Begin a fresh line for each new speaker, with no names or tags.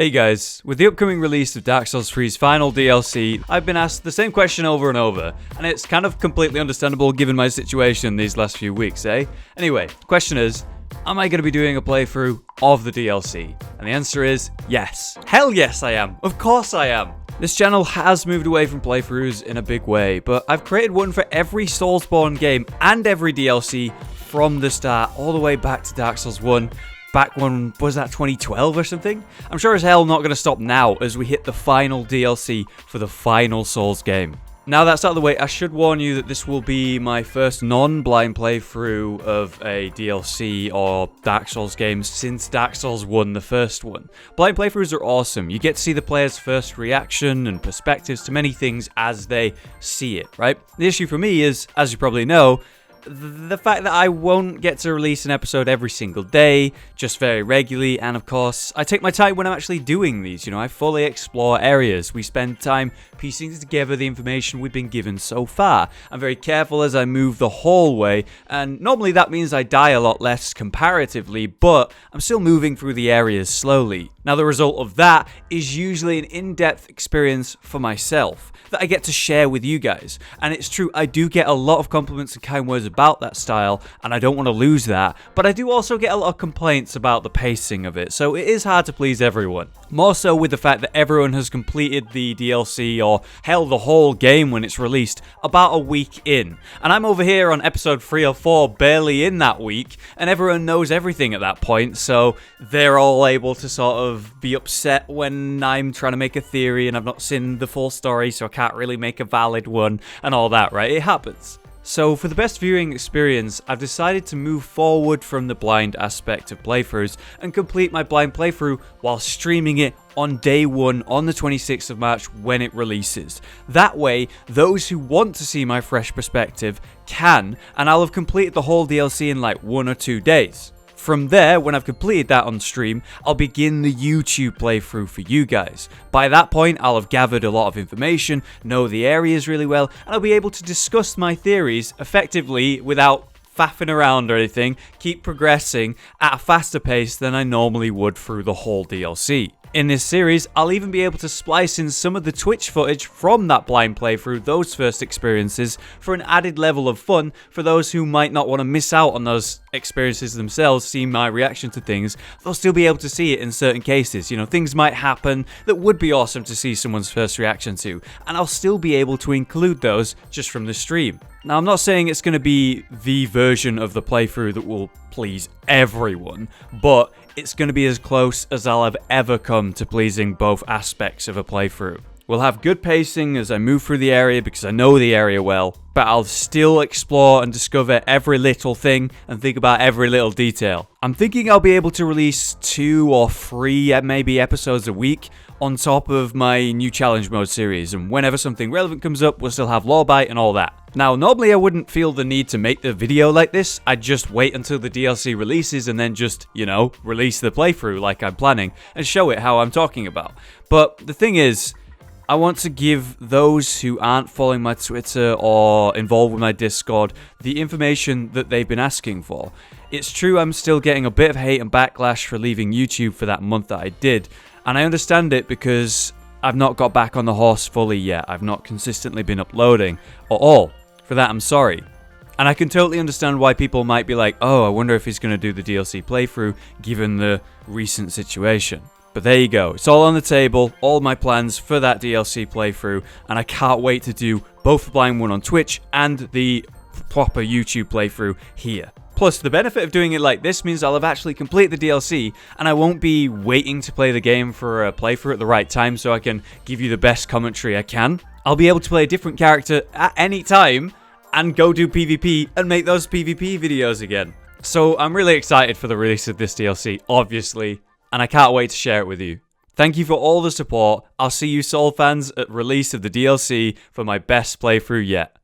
Hey guys, with the upcoming release of Dark Souls 3's final DLC, I've been asked the same question over and over, and it's kind of completely understandable given my situation these last few weeks, eh? Anyway, the question is, am I going to be doing a playthrough of the DLC? And the answer is yes. Hell yes I am. Of course I am. This channel has moved away from playthroughs in a big way, but I've created one for every Soulsborne game and every DLC from the start, all the way back to Dark Souls 1. Back when, was that 2012 or something? I'm sure as hell not going to stop now as we hit the final DLC for the final Souls game. Now that's out of the way, I should warn you that this will be my first non-blind playthrough of a DLC or Dark Souls game since Dark Souls 1, the first one. Blind playthroughs are awesome. You get to see the player's first reaction and perspectives to many things as they see it, right? The issue for me is, as you probably know, the fact that I won't get to release an episode every single day, just very regularly, and of course, I take my time when I'm actually doing these, I fully explore areas. We spend time piecing together the information we've been given so far. I'm very careful as I move the hallway, and normally that means I die a lot less comparatively, but I'm still moving through the areas slowly. Now the result of that is usually an in-depth experience for myself that I get to share with you guys. And it's true, I do get a lot of compliments and kind words about that style, and I don't want to lose that, but I do also get a lot of complaints about the pacing of it, so it is hard to please everyone. More so with the fact that everyone has completed the DLC, or hell, the whole game when it's released, about a week in. And I'm over here on episode 3 or 4, barely in that week, and everyone knows everything at that point, so they're all able to sort of be upset when I'm trying to make a theory and I've not seen the full story, so I can't really make a valid one, and all that, right? It happens. So for the best viewing experience, I've decided to move forward from the blind aspect of playthroughs and complete my blind playthrough while streaming it on day 1 on the 26th of March when it releases. That way, those who want to see my fresh perspective can, and I'll have completed the whole DLC in like 1 or 2 days. From there, when I've completed that on stream, I'll begin the YouTube playthrough for you guys. By that point, I'll have gathered a lot of information, know the areas really well, and I'll be able to discuss my theories effectively without faffing around or anything, keep progressing at a faster pace than I normally would through the whole DLC. In this series, I'll even be able to splice in some of the Twitch footage from that blind playthrough, those first experiences, for an added level of fun for those who might not want to miss out on those experiences themselves, seeing my reaction to things. They'll still be able to see it in certain cases. Things might happen that would be awesome to see someone's first reaction to, and I'll still be able to include those just from the stream. Now, I'm not saying it's going to be the version of the playthrough that will please everyone, but it's going to be as close as I'll have ever come to pleasing both aspects of a playthrough. We'll have good pacing as I move through the area because I know the area well, but I'll still explore and discover every little thing and think about every little detail. I'm thinking I'll be able to release 2 or 3 maybe episodes a week on top of my new challenge mode series, and whenever something relevant comes up, we'll still have lore bite and all that. Now, normally I wouldn't feel the need to make the video like this. I'd just wait until the DLC releases and then just, release the playthrough like I'm planning and show it how I'm talking about. But the thing is, I want to give those who aren't following my Twitter or involved with my Discord the information that they've been asking for. It's true I'm still getting a bit of hate and backlash for leaving YouTube for that month that I did, and I understand it because I've not got back on the horse fully yet. I've not consistently been uploading at all. For that, I'm sorry. And I can totally understand why people might be like, oh, I wonder if he's going to do the DLC playthrough given the recent situation. But there you go, it's all on the table, all my plans for that DLC playthrough, and I can't wait to do both the blind one on Twitch and the proper YouTube playthrough here. Plus, the benefit of doing it like this means I'll have actually completed the DLC, and I won't be waiting to play the game for a playthrough at the right time so I can give you the best commentary I can. I'll be able to play a different character at any time, and go do PvP and make those PvP videos again. So I'm really excited for the release of this DLC, obviously, and I can't wait to share it with you. Thank you for all the support. I'll see you Soul fans at release of the DLC for my best playthrough yet.